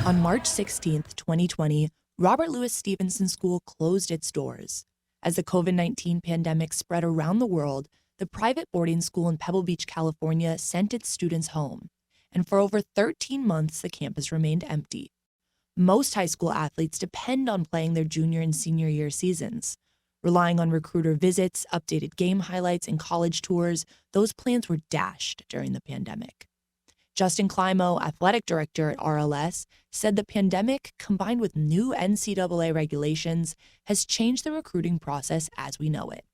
On March 16, 2020, Robert Louis Stevenson School closed its doors. As the COVID-19 pandemic spread around the world, the private boarding school in Pebble Beach, California, sent its students home. And for over 13 months, the campus remained empty. Most high school athletes depend on playing their junior and senior year seasons. Relying on recruiter visits, updated game highlights, and college tours, those plans were dashed during the pandemic. Justin Climo, athletic director at RLS, said the pandemic, combined with new NCAA regulations, has changed the recruiting process as we know it.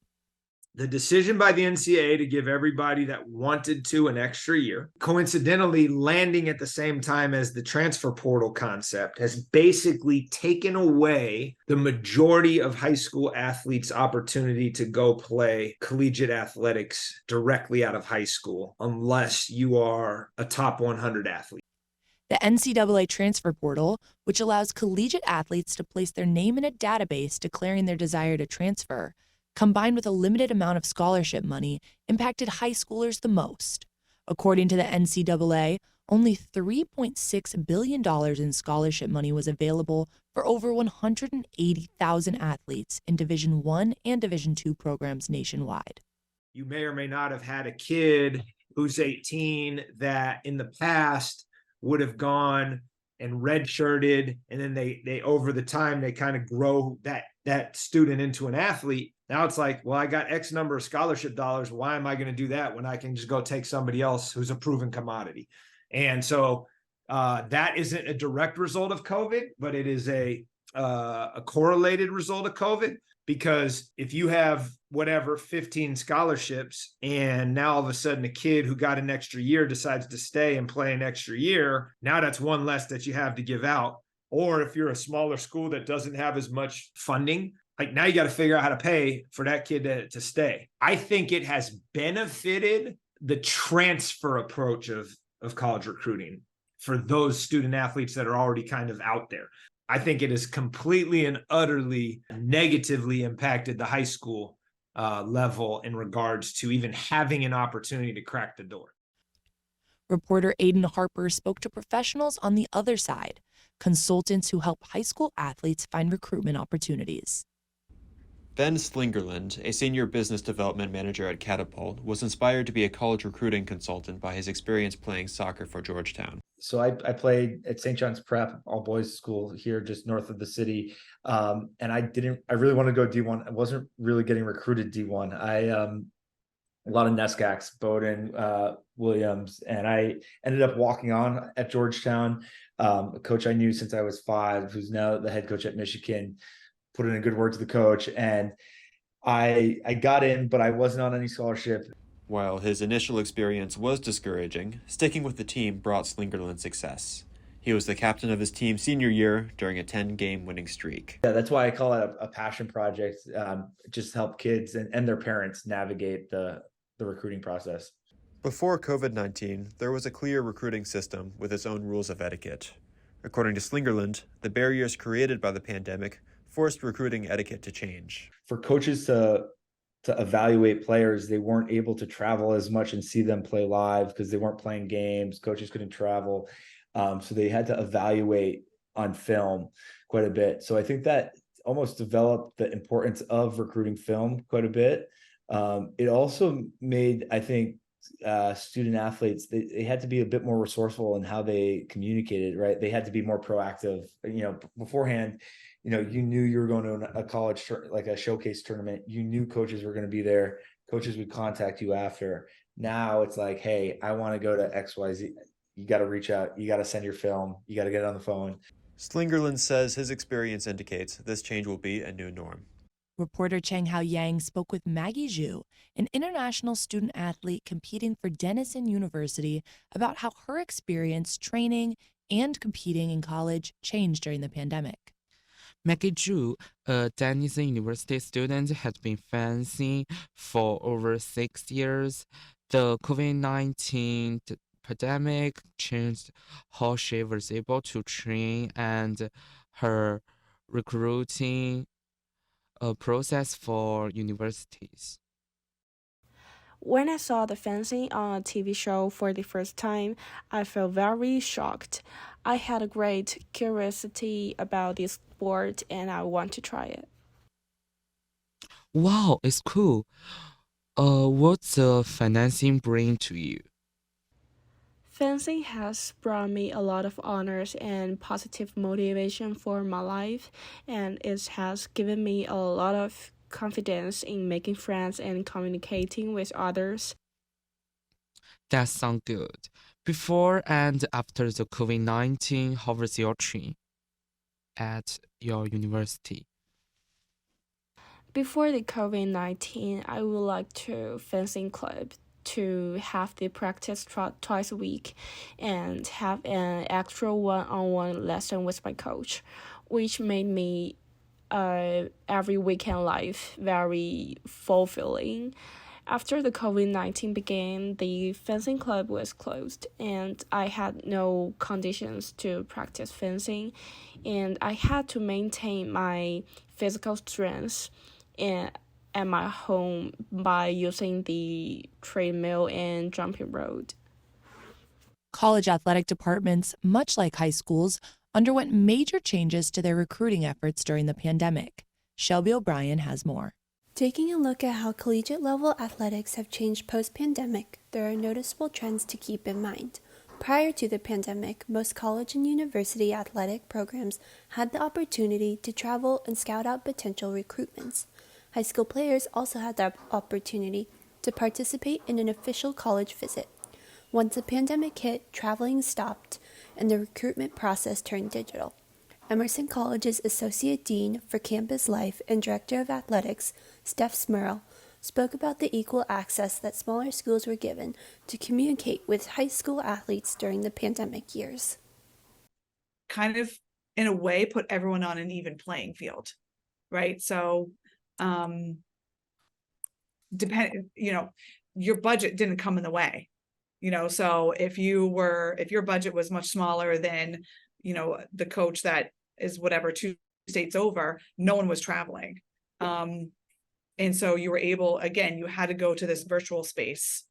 The decision by the NCAA to give everybody that wanted to an extra year, coincidentally landing at the same time as the transfer portal concept, has basically taken away the majority of high school athletes' opportunity to go play collegiate athletics directly out of high school, unless you are a top 100 athlete. The NCAA transfer portal, which allows collegiate athletes to place their name in a database declaring their desire to transfer, combined with a limited amount of scholarship money, impacted high schoolers the most. According to the NCAA, only $3.6 billion in scholarship money was available for over 180,000 athletes in Division I and Division II programs nationwide. You may or may not have had a kid who's 18 that in the past would have gone and redshirted, and then they over the time they kind of grow that student into an athlete. Now it's like, well, I got X number of scholarship dollars. Why am I going to do that when I can just go take somebody else who's a proven commodity? And so that isn't a direct result of COVID, but it is a correlated result of COVID, because if you have 15 scholarships, and now all of a sudden a kid who got an extra year decides to stay and play an extra year, now that's one less that you have to give out. Or if you're a smaller school that doesn't have as much funding, like now you got to figure out how to pay for that kid to stay. I think it has benefited the transfer approach of college recruiting for those student athletes that are already kind of out there. I think it has completely and utterly negatively impacted the high school level in regards to even having an opportunity to crack the door. Reporter Aidan Harper spoke to professionals on the other side, consultants who help high school athletes find recruitment opportunities. Ben Slingerland, a senior business development manager at Catapult, was inspired to be a college recruiting consultant by his experience playing soccer for Georgetown. So I played at St. John's Prep, all boys school here just north of the city. And I really wanted to go D1. I wasn't really getting recruited D1. A lot of NESCACs, Bowdoin, Williams, and I ended up walking on at Georgetown. A coach I knew since I was 5, who's now the head coach at Michigan, put in a good word to the coach, and I got in, but I wasn't on any scholarship. While his initial experience was discouraging, sticking with the team brought Slingerland success. He was the captain of his team senior year during a 10-game winning streak. Yeah, that's why I call it a passion project, just help kids and their parents navigate the recruiting process. Before COVID-19, there was a clear recruiting system with its own rules of etiquette. According to Slingerland, the barriers created by the pandemic forced recruiting etiquette to change. For coaches to evaluate players, they weren't able to travel as much and see them play live because they weren't playing games. Coaches couldn't travel. So they had to evaluate on film quite a bit. So I think that almost developed the importance of recruiting film quite a bit. It also made, I think, student athletes, they had to be a bit more resourceful in how they communicated, right? They had to be more proactive. Beforehand, you knew you were going to a college, like a showcase tournament. You knew coaches were going to be there. Coaches would contact you after. Now it's like, hey, I want to go to XYZ. You got to reach out. You got to send your film. You got to get it on the phone. Slingerland says his experience indicates this change will be a new norm. Reporter Cheng Hao Yang spoke with Maggie Zhu, an international student athlete competing for Denison University, about how her experience training and competing in college changed during the pandemic. Maggie Zhu, a Denison University student, has been fencing for over 6 years. The COVID-19 pandemic changed how she was able to train and her recruiting process for universities. When I saw the fencing on a TV show for the first time, I felt very shocked. I had a great curiosity about this sport and I want to try it. Wow, it's cool. What's the financing bring to you? Fencing has brought me a lot of honors and positive motivation for my life, and it has given me a lot of confidence in making friends and communicating with others. That sounds good. Before and after the COVID-19, how was your training at your university? Before the COVID-19, I would like to fencing club to have the practice twice a week and have an extra one-on-one lesson with my coach, which made me every weekend life very fulfilling. After the COVID-19 began, the fencing club was closed and I had no conditions to practice fencing, and I had to maintain my physical strength at my home by using the treadmill and jumping rope. College athletic departments, much like high schools, underwent major changes to their recruiting efforts during the pandemic. Shelby O'Brien has more. Taking a look at how collegiate-level athletics have changed post-pandemic, there are noticeable trends to keep in mind. Prior to the pandemic, most college and university athletic programs had the opportunity to travel and scout out potential recruitments. High school players also had the opportunity to participate in an official college visit. Once the pandemic hit, traveling stopped, and the recruitment process turned digital. Emerson College's Associate Dean for Campus Life and Director of Athletics, Steph Smurl, spoke about the equal access that smaller schools were given to communicate with high school athletes during the pandemic years. Kind of, in a way, put everyone on an even playing field, right? So, your budget didn't come in the way, so if your budget was much smaller than, the coach that is whatever 2 states over, no one was traveling. And so you were able, again, you had to go to this virtual space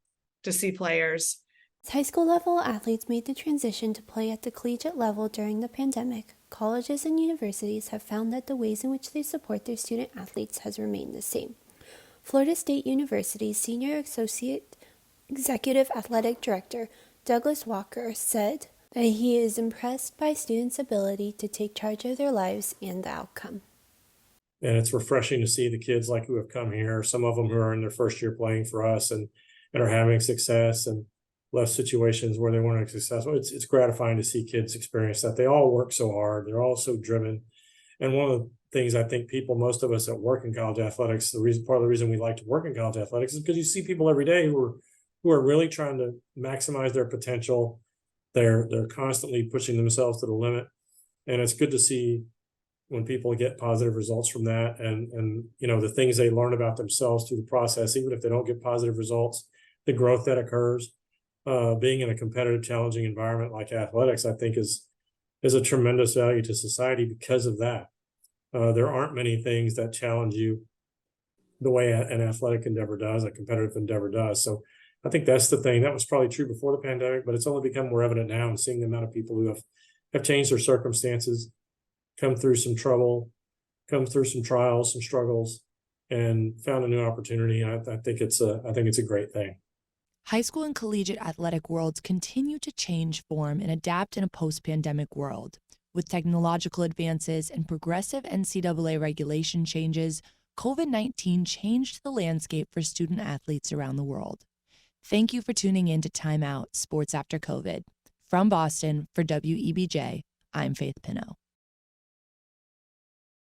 to see players. As high school level athletes made the transition to play at the collegiate level during the pandemic, colleges and universities have found that the ways in which they support their student athletes has remained the same. Florida State University's Senior Associate Executive Athletic Director, Douglas Walker, said that he is impressed by students' ability to take charge of their lives and the outcome. And it's refreshing to see the kids who have come here, some of them who are in their first year playing for us and are having success and left situations where they weren't successful. It's gratifying to see kids experience that. They all work so hard. They're all so driven. And one of the things I think most of us that work in college athletics, part of the reason we like to work in college athletics is because you see people every day who are really trying to maximize their potential. They're constantly pushing themselves to the limit. And it's good to see when people get positive results from that and the things they learn about themselves through the process, even if they don't get positive results, the growth that occurs, being in a competitive, challenging environment like athletics, I think is a tremendous value to society because of that. There aren't many things that challenge you the way an athletic endeavor does, a competitive endeavor does. So I think that's the thing. That was probably true before the pandemic, but it's only become more evident now and seeing the amount of people who have changed their circumstances, come through some trouble, come through some trials, some struggles, and found a new opportunity. I think it's a great thing. High school and collegiate athletic worlds continue to change form and adapt in a post-pandemic world. With technological advances and progressive NCAA regulation changes, COVID-19 changed the landscape for student athletes around the world. Thank you for tuning in to Time Out, Sports After COVID. From Boston, for WEBJ, I'm Faith Pinot.